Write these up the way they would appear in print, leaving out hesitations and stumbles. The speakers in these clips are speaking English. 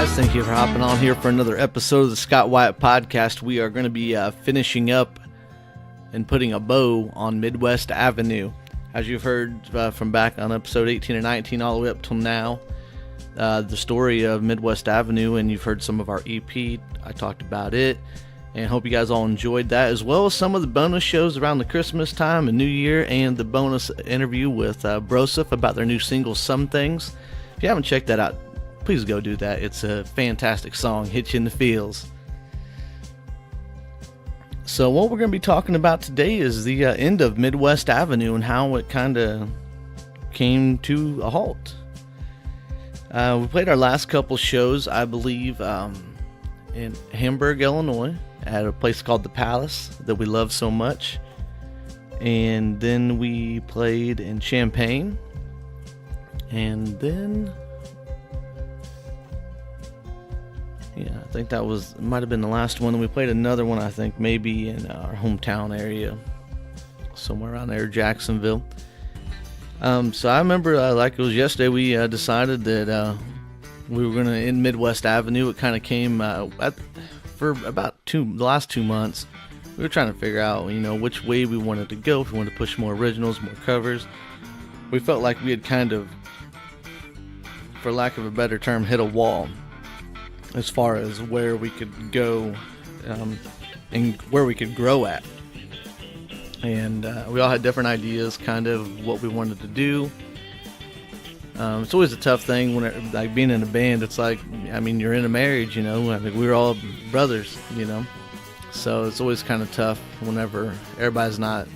guys? Thank you for hopping on here for another episode of the Scott Wyatt Podcast. We are going to be finishing up and putting a bow on Midwest Avenue. As you've heard from back on episode 18 and 19 all the way up till now, the story of Midwest Avenue, and you've heard some of our EP. I talked about it, and hope you guys all enjoyed that, as well as some of the bonus shows around the Christmas time and New Year, and the bonus interview with Broseph about their new single, Some Things. If you haven't checked that out, please go do that. It's a fantastic song, hits you in the feels. So what we're going to be talking about today is the end of Midwest Avenue and how it kind of came to a halt. We played our last couple shows, I believe, in Hamburg, Illinois, at a place called The Palace that we love so much. And then we played in Champaign. And then, yeah, I think that might have been the last one. We played another one, I think, maybe in our hometown area, somewhere around there, Jacksonville. So I remember, like it was yesterday, we decided that we were going to end Midwest Avenue. It kind of came for about the last 2 months. We were trying to figure out, which way we wanted to go. If we wanted to push more originals, more covers. We felt like we had kind of, for lack of a better term, hit a wall as far as where we could go and where we could grow at. And we all had different ideas, kind of what we wanted to do. It's always a tough thing when, like, being in a band. It's like, you're in a marriage, we were all brothers, So it's always kind of tough whenever everybody's not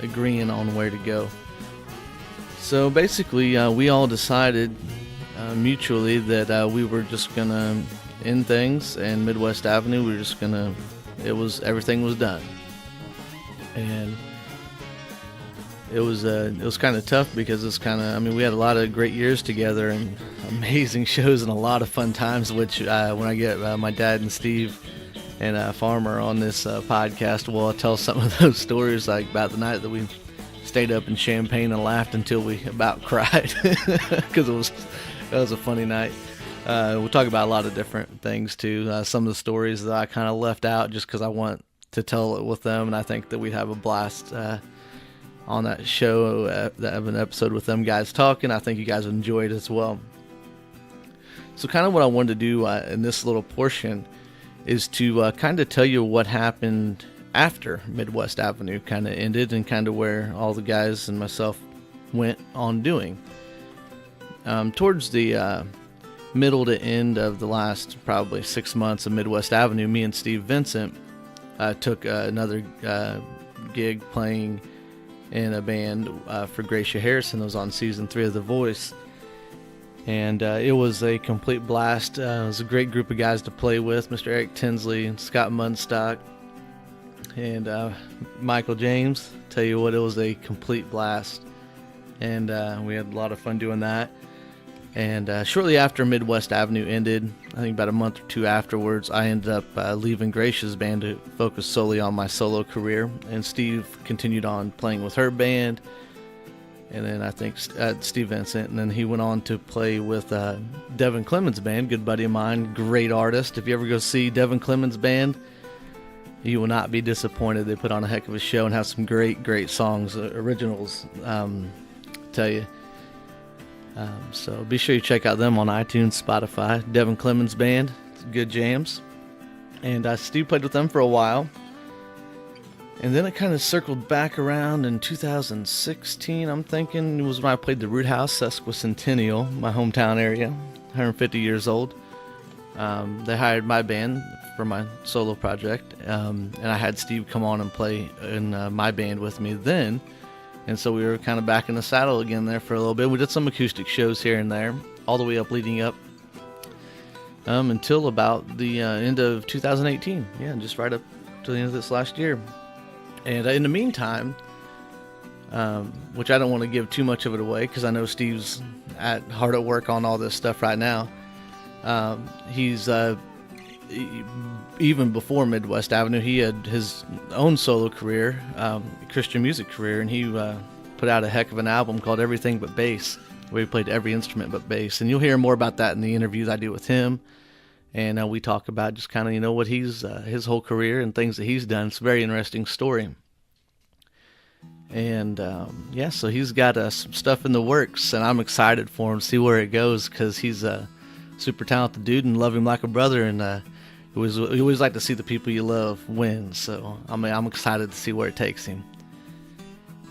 agreeing on where to go. So basically, we all decided mutually that we were just gonna end things, and Midwest Avenue, we were just gonna. Everything was done, and it was kind of tough because it's kind of. We had a lot of great years together and amazing shows and a lot of fun times. Which when I get my dad and Steve and Farmer on this podcast, I'll tell some of those stories, like about the night that we stayed up in Champaign and laughed until we about cried because that was a funny night. We'll talk about a lot of different things too. Some of the stories that I kind of left out just because I want to tell it with them, and I think that we'd have a blast on that show. That have an episode with them guys talking. I think you guys would enjoy it as well. So kind of what I wanted to do in this little portion is to kind of tell you what happened after Midwest Avenue kind of ended and kind of where all the guys and myself went on doing. Towards the middle to end of the last probably 6 months of Midwest Avenue, me and Steve Vincent took another gig playing in a band for Gracia Harrison. It was on season 3 of The Voice, and it was a complete blast. It was a great group of guys to play with: Mr. Eric Tinsley, Scott Munstock, and Michael James. Tell you what, it was a complete blast, and we had a lot of fun doing that. And shortly after Midwest Avenue ended, I think about a month or two afterwards, I ended up leaving Gracia's band to focus solely on my solo career. And Steve continued on playing with her band. And then I think Steve Vincent. And then he went on to play with Devin Clemens' band, good buddy of mine, great artist. If you ever go see Devin Clemens' band, you will not be disappointed. They put on a heck of a show and have some great, great songs, originals, tell you. So be sure you check out them on iTunes, Spotify. Devin Clemens Band, good jams. And Steve played with them for a while. And then it kind of circled back around in 2016, I'm thinking. It was when I played the Root House Sesquicentennial, my hometown area, 150 years old. They hired my band for my solo project. And I had Steve come on and play in my band with me then. And so we were kind of back in the saddle again there for a little bit. We did some acoustic shows here and there, all the way up leading up until about the end of 2018. Yeah, just right up to the end of this last year. And in the meantime, which I don't want to give too much of it away because I know Steve's hard at work on all this stuff right now. He's even before Midwest Avenue, he had his own solo career, Christian music career, and he put out a heck of an album called Everything But Bass. where he played every instrument but bass. And you'll hear more about that in the interviews I do with him. And we talk about just kind of, what he's, his whole career and things that he's done. It's a very interesting story. And so he's got some stuff in the works, and I'm excited for him to see where it goes, because he's a super talented dude and love him like a brother. And you always like to see the people you love win. So I'm excited to see where it takes him.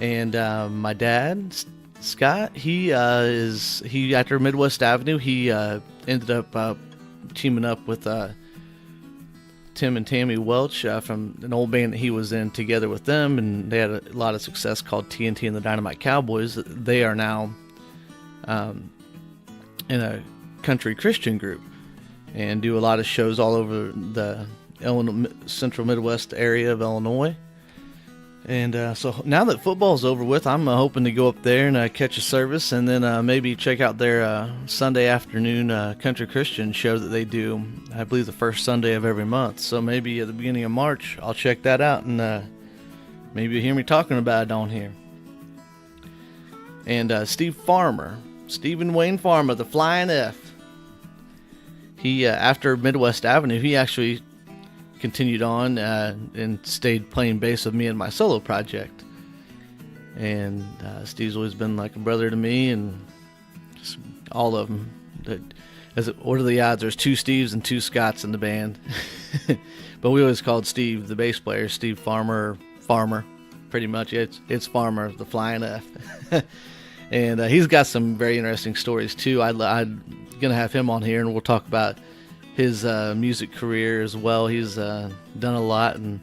And my dad, Scott, he after Midwest Avenue, he ended up teaming up with Tim and Tammy Welch from an old band that he was in together with them, and they had a lot of success called TNT and the Dynamite Cowboys. They are now in a country Christian group and do a lot of shows all over the central Midwest area of Illinois. And so now that football's over with, I'm hoping to go up there and catch a service, and then maybe check out their Sunday afternoon country Christian show that they do, I believe, the first Sunday of every month. So maybe at the beginning of March, I'll check that out, and maybe you'll hear me talking about it on here. And Stephen Wayne Farmer, the Flying F. He, after Midwest Avenue, he actually continued on and stayed playing bass with me in my solo project. And Steve's always been like a brother to me, and just all of them. What are the odds? There's 2 Steves and 2 Scotts in the band. But we always called Steve, the bass player, Steve Farmer, pretty much. It's Farmer, the Flying F. And he's got some very interesting stories too. I'm gonna have him on here, and we'll talk about his music career as well. He's done a lot, and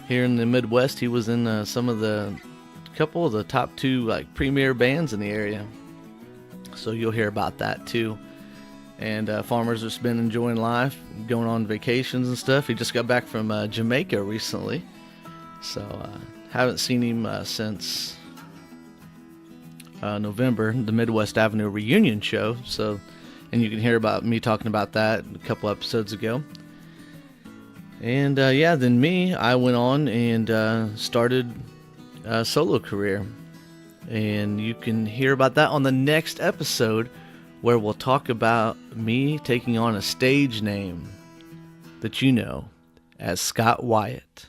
here in the Midwest, he was in couple of the top 2 premier bands in the area. So you'll hear about that too. And Farmer's just been enjoying life, going on vacations and stuff. He just got back from Jamaica recently, so haven't seen him since November, the Midwest Avenue reunion show. And you can hear about me talking about that a couple episodes ago. And then I went on and started a solo career. And you can hear about that on the next episode, where we'll talk about me taking on a stage name that you know as Scott Wyatt.